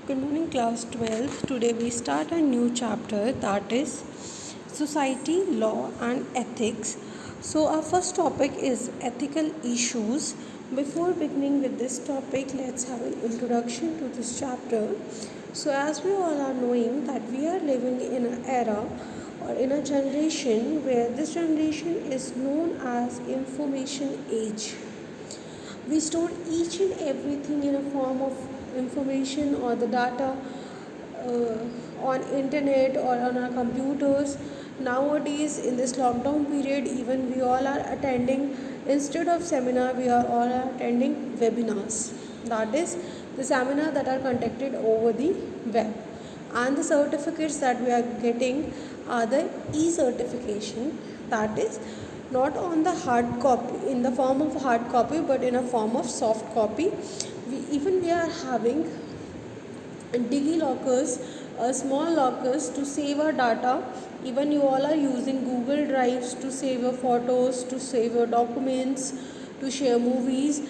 Good morning, class 12th. Today we start a new chapter, that is Society, Law and Ethics. So, our first topic is ethical issues. Before beginning with this topic, let's have an introduction to this chapter. So, as we all are knowing that we are living in an era or in a generation where this generation is known as information age. We store each and everything in a form of information or the data on internet or on our computers. Nowadays in this lockdown period, even we all are attending, instead of seminar, we are all attending webinars, that is the seminar that are conducted over the web, and the certificates that we are getting are the e-certification, that is not on the hard copy in the form of hard copy but in a form of soft copy. We are having digi lockers, small lockers to save our data. Even you all are using Google Drives to save your photos, to save your documents, to share movies.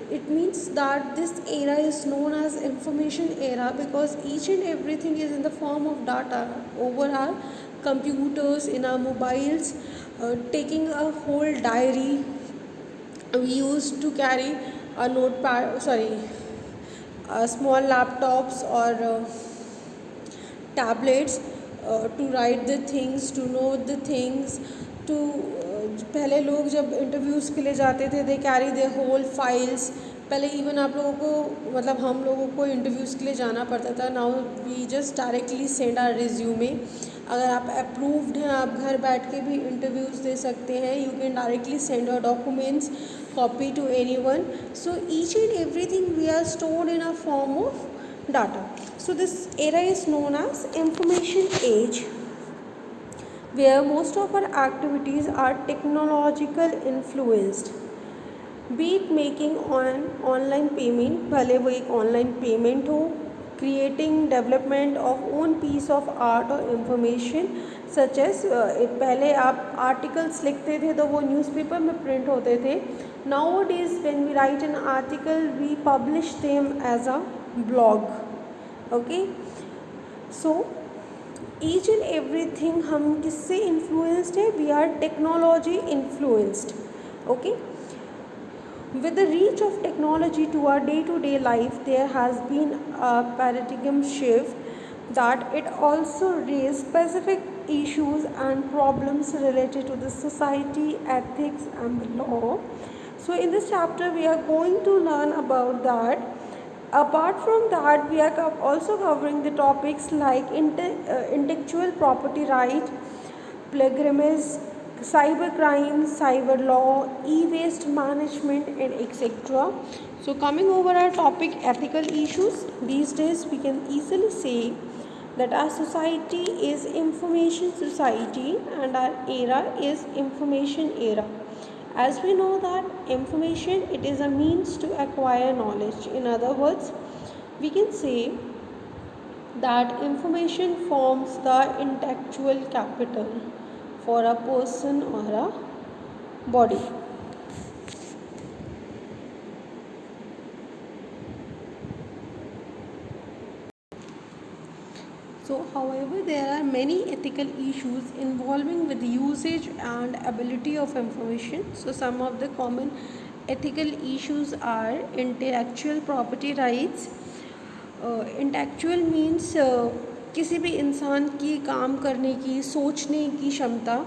It means that this era is known as information era because each and everything is in the form of data over our computers, in our mobiles. Taking a whole diary, we used to carry a notepad, small laptops or tablets to write the things, to note the things, to पहले लोग जब interviews के लिए जाते थे they carry the whole files. पहले even आप लोगों को मतलब हम लोगों को इंटरव्यूज़ के लिए जाना पड़ता था. Now we just directly send our resume. अगर आप अप्रूव्ड हैं आप घर बैठ के भी इंटरव्यूज़ दे सकते हैं. You can directly send your documents copy to anyone. So each and everything we are stored in a form of data. So this era is known as information age, where most of our activities are technological influenced, be it making online payment, भले वो एक online payment हो, creating development of own piece of art or information such as पहले आप articles लिखते थे तो वो newspaper में print होते थे. Nowadays when we write an article we publish them as a blog. Okay, so each and everything हम किससे influenced है? We are technology influenced. Okay, with the reach of technology to our day-to-day life, there has been a paradigm shift that it also raised specific issues and problems related to the society, ethics and the law. So in this chapter we are going to learn about that. Apart from that, we are also covering the topics like intellectual property right, plagiarism, cyber crime, cyber law, e-waste management and etc. So coming over our topic ethical issues, these days we can easily say that our society is information society and our era is information era. As we know that information, it is a means to acquire knowledge. In other words, we can say that information forms the intellectual capital for a person or a body. So, however, there are many ethical issues involving with the usage and ability of information. So, some of the common ethical issues are intellectual property rights. Intellectual means किसी भी इंसान की काम करने की सोचने की क्षमता.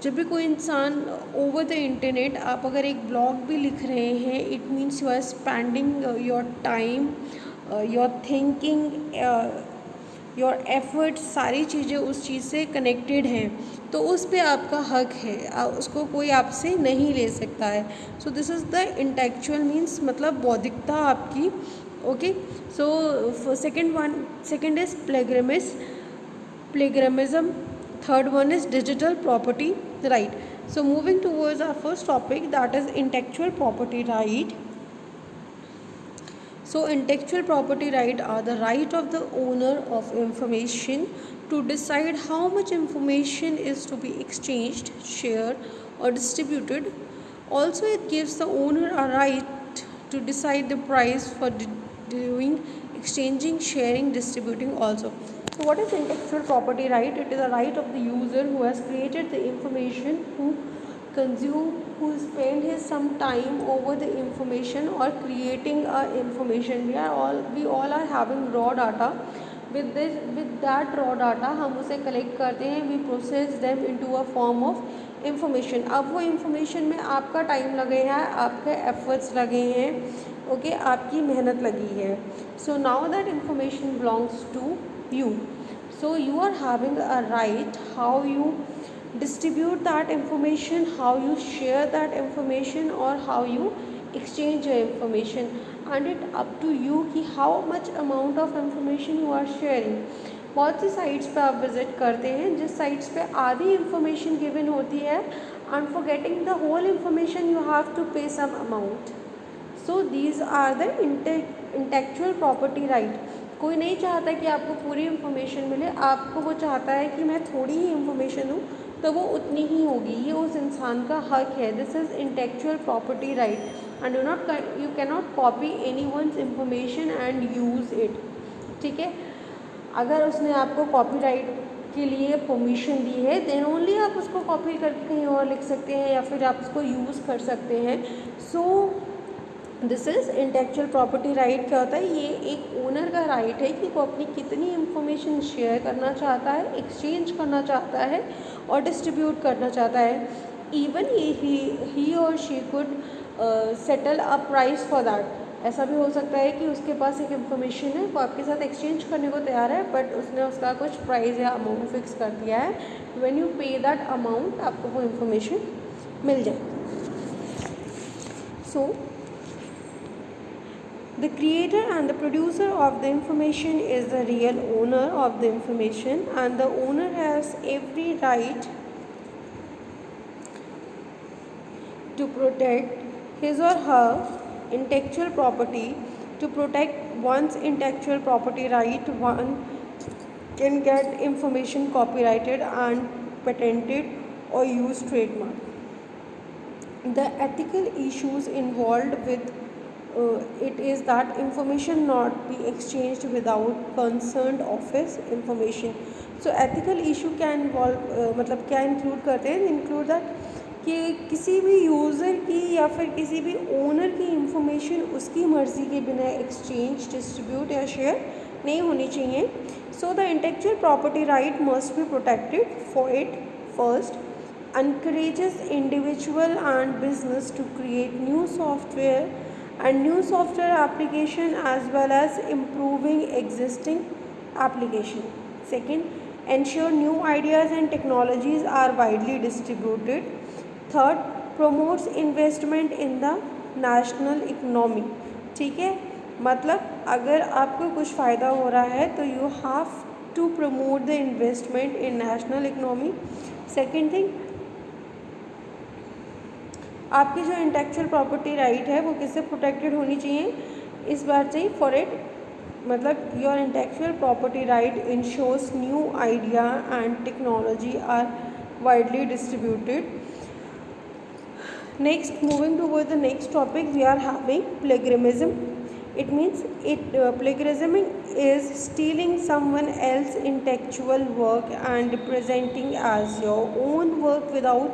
जब भी कोई इंसान ओवर द इंटरनेट आप अगर एक ब्लॉग भी लिख रहे हैं, it means you are spending your time, your thinking, your effort, सारी चीज़ें उस चीज़ से कनेक्टेड हैं तो उस पर आपका हक है, उसको कोई आपसे नहीं ले सकता है. So this is the intellectual means मतलब बौद्धिकता आपकी. Okay, so for second is plagiarism. Third one is digital property right. So moving towards our first topic, that is intellectual property right. So intellectual property right are the right of the owner of information to decide how much information is to be exchanged, shared or distributed. Also it gives the owner a right to decide the price for doing exchanging, sharing, distributing also. So what is intellectual property right? It is a right of the user who has created the information, who consume, who spend his some time over the information or creating information. We all are having raw data. With that raw data हम उसे collect करते हैं, we process them into a form of information. अब वो information में आपका time लगे है, आपके efforts लगे हैं, ओके आपकी मेहनत लगी है. So now that information belongs to you. So you are having a right how you distribute that information, how you share that information or how you exchange your information, and it up to you कि how much amount of information you are sharing. बहुत सी sites पे आप visit करते हैं जिस sites पे आधी information given होती है, and for getting the whole information you have to pay some amount. So these are the intellectual property right. कोई नहीं चाहता कि आपको पूरी इन्फॉर्मेशन मिले, आपको वो चाहता है कि मैं थोड़ी ही इन्फॉर्मेशन दूँ तो वो उतनी ही होगी, ये उस इंसान का हक है. This is intellectual property right, and you can not copy anyone's information and use it. ठीक है, अगर उसने आपको कॉपीराइट के लिए परमिशन दी है देन ओनली आप उसको कॉपी करके कहीं और लिख सकते हैं या फिर आप उसको यूज़ कर सकते हैं. So this is intellectual property right. क्या होता है, ये एक ओनर का राइट है कि वो अपनी कितनी इंफॉर्मेशन शेयर करना चाहता है, एक्सचेंज करना चाहता है और डिस्ट्रीब्यूट करना चाहता है. इवन ही और she could settle a price for that. ऐसा भी हो सकता है कि उसके पास एक इन्फॉर्मेशन है, वो आपके साथ एक्सचेंज करने को तैयार है, बट उसने उसका कुछ प्राइस या अमाउंट फिक्स कर दिया है. व्हेन यू पे दैट अमाउंट आपको वो इन्फॉर्मेशन मिल जाएगी. सो the creator and the producer of the information is the real owner of the information, and the owner has every right to protect his or her intellectual property. To protect one's intellectual property right, one can get information copyrighted and patented or use trademark. The ethical issues involved with it is that information not be exchanged without concerned office information. So ethical issue can involve मतलब क्या include करते हैं, include that कि किसी भी user की या फिर किसी भी ओनर की इंफॉर्मेशन उसकी मर्ज़ी के बिना एक्सचेंज, डिस्ट्रीब्यूट या शेयर नहीं होनी चाहिए. So the intellectual property right must be protected. For it first encourages individual and business to create new software and new software application as well as improving existing application. Second, ensure new ideas and technologies are widely distributed. Third, promotes investment in the national economy. ठीक है, मतलब अगर आपको कुछ फ़ायदा हो रहा है तो you have to promote the investment in national economy. Second thing, आपकी जो इंटेलेक्चुअल प्रॉपर्टी राइट है वो किससे प्रोटेक्टेड होनी चाहिए, इस बार चाहिए. फॉर इट मतलब your intellectual property right ensures new idea and technology are widely distributed. Next, moving toward the next topic, we are having plagiarism. It means plagiarism is stealing someone else's intellectual work and representing as your own work without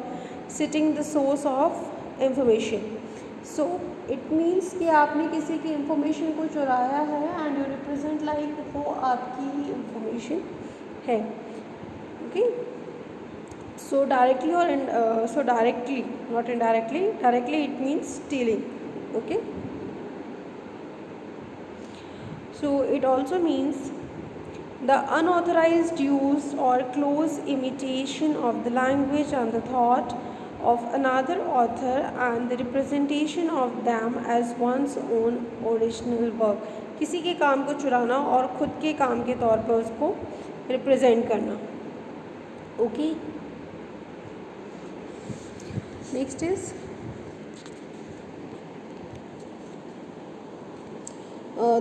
citing the source of information. So it means कि आपने किसी की information को चुराया है and you represent like वो आपकी ही information है. Okay, so directly or so directly, not indirectly. Directly it means stealing. Okay, so it also means the unauthorized use or close imitation of the language and the thought of another author and the representation of them as one's own original work. किसी के काम को चुराना और खुद के काम के तौर पर उसको रिप्रेजेंट करना. Okay, next is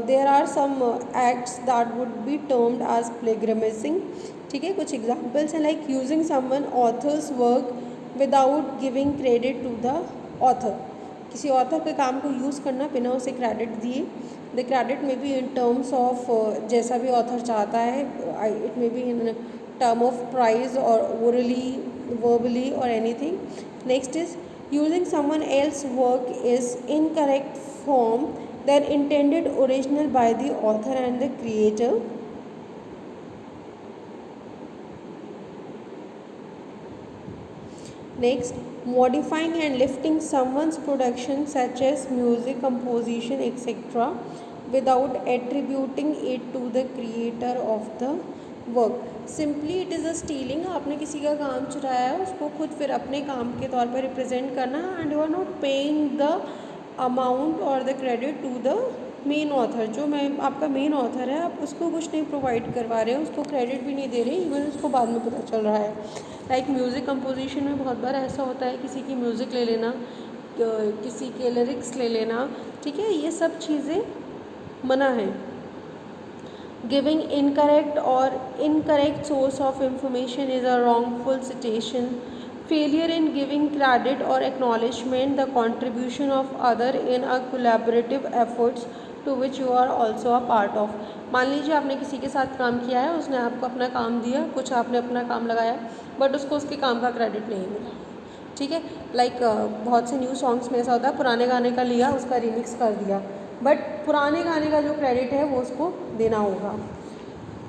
there are some acts that would be termed as plagiarizing. ठीक है, कुछ एग्जाम्पल्स हैं like using someone author's work without giving credit to the author. किसी ऑथर के काम को यूज़ करना बिना उसे क्रेडिट दिए. द क्रेडिट में बी इन टर्म्स ऑफ जैसा भी ऑथर चाहता है, it may be in term of price or orally, verbally or anything. Next is using someone else's work is incorrect form than intended original by the author and the creator. Next, modifying and lifting someone's production such as music, composition, etc. without attributing it to the creator of the work. Simply it is a stealing. आपने किसी का काम चुराया है, उसको खुद फिर अपने काम के तौर पर रिप्रेजेंट करना है, and you are not paying the amount और the credit to the main author. जो मैं आपका मेन ऑथर है, आप उसको कुछ नहीं प्रोवाइड करवा रहे हैं, उसको क्रेडिट भी नहीं दे रहे, इवन उसको बाद में पता चल रहा है. लाइक म्यूज़िक कंपोजिशन में बहुत बार ऐसा होता है, किसी की म्यूज़िक ले लेना, किसी के लिरिक्स ले लेना, ठीक है, ये सब चीज़ें मना है. Giving incorrect or incorrect source of information is a wrongful citation. Failure in giving credit or acknowledgement the contribution of other in a collaborative efforts to which you are also a part of. मान लीजिए आपने किसी के साथ काम किया है, उसने आपको अपना काम दिया, कुछ आपने अपना काम लगाया, बट उसको उसके काम का क्रेडिट नहीं मिला, ठीक है. लाइक बहुत से न्यू सॉन्ग्स में ऐसा होता है, पुराने गाने का लिया, उसका रिमिक्स कर दिया, बट पुराने गाने का जो क्रेडिट है वो उसको देना होगा.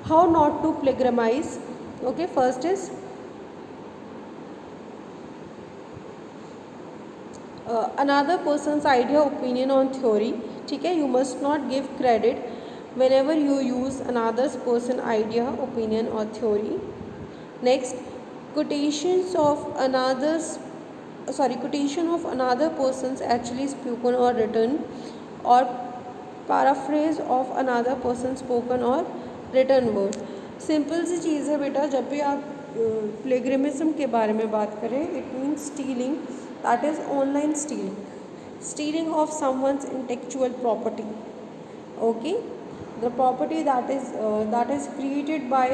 How not to plagiarise. Okay, first is another person's idea, opinion on theory, ठीक है. You must not give credit whenever you use another's person idea, opinion or theory. Next, quotation of another person's actually spoken or written, or paraphrase of another person's spoken or written word. Simple सी चीज़ है बेटा, जब भी आप प्लेगरिमिज्म के बारे में बात करें, it means stealing, that is online stealing of someone's intellectual property. Okay, the property that is created by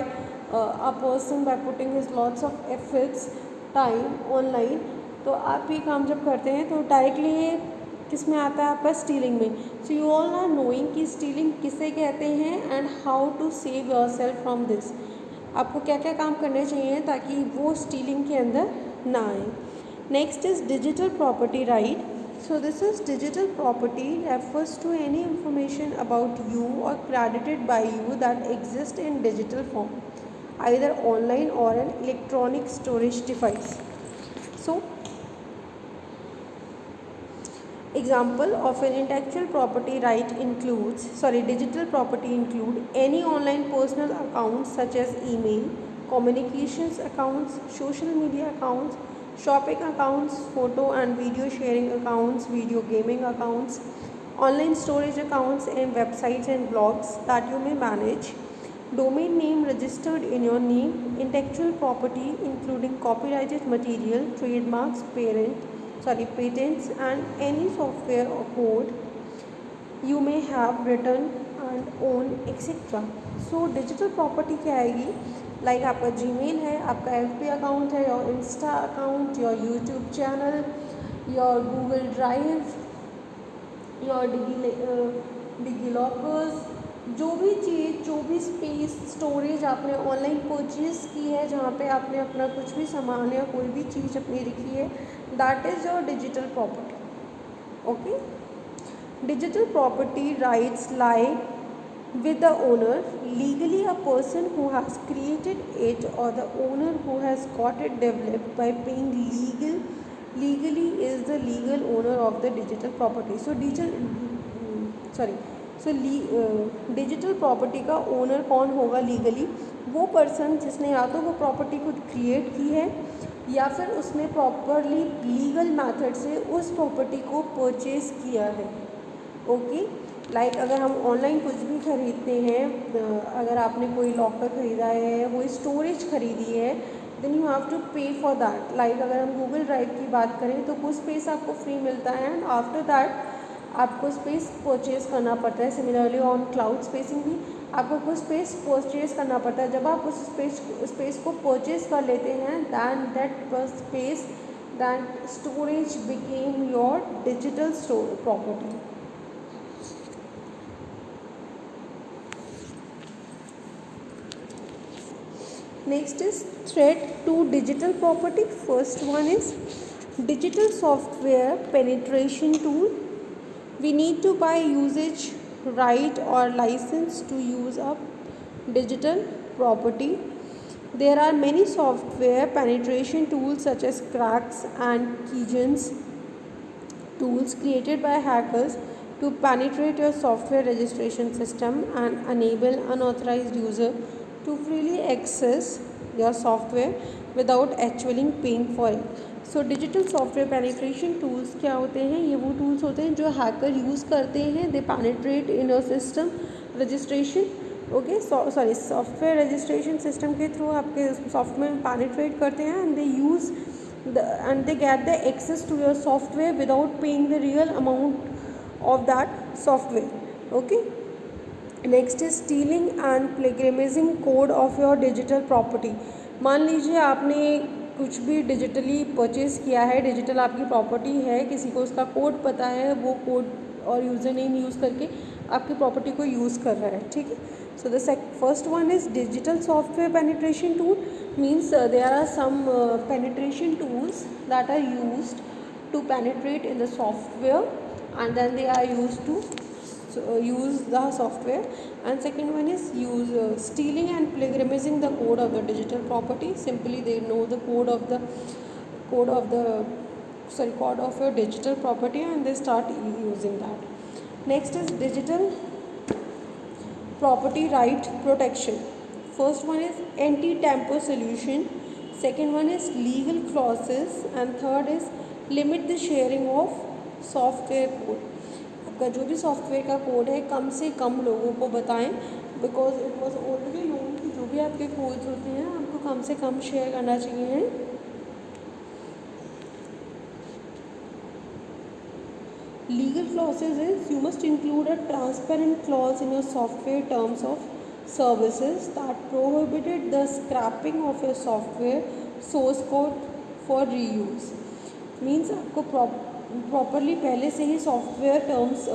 a person by putting his lots of efforts, time online. तो आप ये काम जब करते हैं तो डायरेक्टली ये किस में आता है, आपका स्टीलिंग में. So you all are knowing कि स्टीलिंग किसे कहते हैं and how to save yourself from this. आपको क्या क्या काम करने चाहिए ताकि वो स्टीलिंग के अंदर ना आए. Next is digital property right. So this is digital property refers to any information about you or credited by you that exists in digital form, either online or an electronic storage device. So example of an intellectual property right digital property include any online personal accounts such as email, communications accounts, social media accounts, shopping accounts, photo and video sharing accounts, video gaming accounts, online storage accounts and websites and blogs that you may manage, domain name registered in your name, intellectual property including copyrighted material, trademarks, patents and any software or code you may have written and own, etc. So digital property क्या आएगी, like आपका Gmail है, आपका FB account है, your Insta account, your YouTube channel, your Google drive, your DigiLockers, जो भी चीज़, जो भी स्पेस स्टोरेज आपने ऑनलाइन परचेज की है, जहाँ पे आपने अपना कुछ भी सामान या कोई भी चीज़ अपनी रखी है, that is your digital property. Okay, digital property rights lie with the owner. Legally, a person who has created it or the owner who has got it developed by paying legally is the legal owner of the digital property. So digital property का owner कौन होगा legally? वो person जिसने या तो वो property को create की है या फिर उसने प्रॉपरली लीगल मेथड से उस प्रॉपर्टी को परचेज किया है. ओके, लाइक अगर हम ऑनलाइन कुछ भी खरीदते हैं, अगर आपने कोई लॉकर ख़रीदा है, कोई स्टोरेज खरीदी है, देन यू हैव टू पे फॉर दैट. लाइक अगर हम गूगल ड्राइव की बात करें तो कुछ स्पेस आपको फ्री मिलता है एंड आफ्टर दैट आपको स्पेस परचेज करना पड़ता है. सिमिलरली ऑन क्लाउड स्पेसिंग भी आपको कुछ स्पेस परचेज करना पड़ता है. जब आप उस स्पेस को परचेज कर लेते हैं, that storage became your digital property. Next is threat to digital property. First one is digital software penetration tool. We need to buy usage right or license to use up digital property. There are many software penetration tools such as cracks and keygens tools created by hackers to penetrate your software registration system and enable unauthorized user to freely access your software without actually paying for it. So digital software penetration tools क्या होते हैं? ये वो tools होते हैं जो hacker use करते हैं. They penetrate in your system registration. Okay, sorry, software registration system के थ्रू आपके सॉफ्टवेयर में पेनिट्रेट करते हैं and they use and they get the access to your software without paying the real amount of that software. Okay, next is stealing and plagiarizing code of your digital property. मान लीजिए आपने कुछ भी digitally purchase किया है, digital आपकी property है, किसी को उसका कोड पता है, वो कोड और यूज़र नेम यूज़ करके आपकी प्रॉपर्टी को यूज़ कर रहा है. ठीक है. So the first one is digital software penetration tool. Means there are some penetration tools that are used to penetrate in the software and then they are used to use the software. And second one is stealing and plagiarizing the code of the digital property. Simply they know the code of your digital property and they start using that. Next is digital property right protection. First one is anti-tamper solution, second one is legal clauses and third is limit the sharing of software code. आपका जो भी software का code है कम से कम लोगों को बताएं, because it was already known कि जो भी आपके कोड्स होते हैं आपको कम से कम शेयर करना चाहिए. Legal clauses is you must include a transparent clause in your software terms of services that prohibited the scrapping of your software source code for reuse. Means आपको प्रॉपरली पहले से ही सॉफ्टवेयर टर्म्स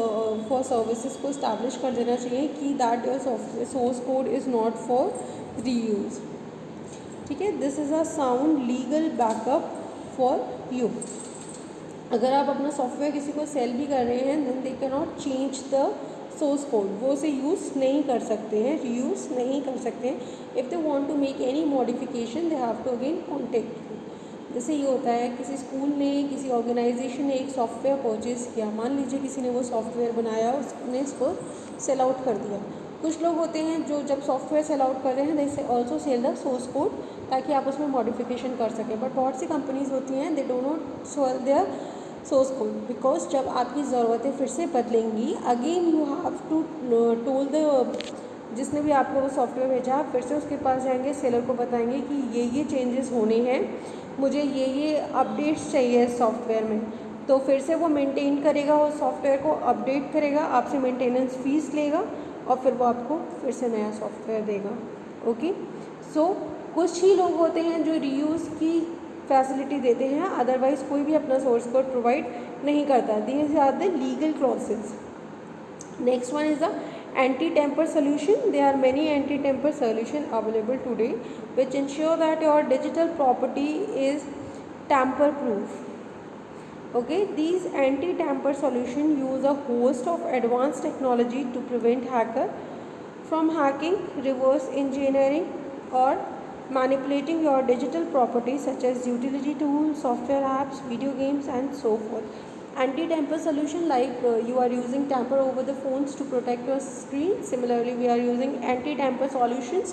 फॉर सर्विसेज को establish कर देना चाहिए कि that your software source code is not for reuse. ठीक है. This is a sound legal backup for you. अगर आप अपना सॉफ्टवेयर किसी को सेल भी कर रहे हैं then they can not change the source code. वो उसे यूज़ नहीं कर सकते हैं, रीयूज़ नहीं कर सकते हैं. If they want to make any modification they have to again contact you. जैसे ये होता है किसी स्कूल ने, किसी ऑर्गेनाइजेशन ने एक सॉफ्टवेयर परचेज़ किया. मान लीजिए किसी ने वो सॉफ्टवेयर बनाया, उसने इसको सेल आउट कर दिया. कुछ लोग होते हैं जो जब सॉफ्टवेयर सेल आउट कर रहे हैं they also sell the source code ताकि आप उसमें मॉडिफिकेशन कर सकें. बट बहुत सी कंपनीज होती हैं they do not sell their source code because जब आपकी ज़रूरतें फिर से बदलेंगी again you have to tell the जिसने भी आपको वो सॉफ्टवेयर भेजा आप फिर से उसके पास जाएंगे, सेलर को बताएंगे कि ये चेंजेस होने हैं, मुझे ये अपडेट्स चाहिए सॉफ्टवेयर में. तो फिर से वो मेंटेन करेगा, वो सॉफ्टवेयर को अपडेट करेगा, आपसे मेंटेनेंस फ़ीस लेगा और फिर वो आपको फिर से नया सॉफ्टवेयर देगा. ओके. सो कुछ ही लोग होते हैं जो रीयूज़ की फैसिलिटी देते हैं, अदरवाइज़ कोई भी अपना सोर्स कोड प्रोवाइड नहीं करता. These are the legal clauses. Next one is the anti-tamper solution. There are many anti-tamper solution available today which ensure that your digital property is tamper proof. Okay, these anti-tamper solution use a host of advanced technology to prevent hacker from hacking, reverse engineering or manipulating your digital property such as utility tools, software apps, video games and so forth. Anti-tamper solution like you are using tamper over the phones to protect your screen. Similarly, we are using anti-tamper solutions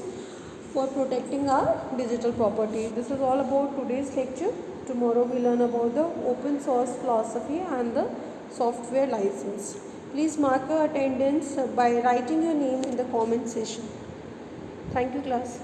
for protecting our digital property. This is all about today's lecture. Tomorrow we learn about the open source philosophy and the software license. Please mark your attendance by writing your name in the comment section. Thank you, class.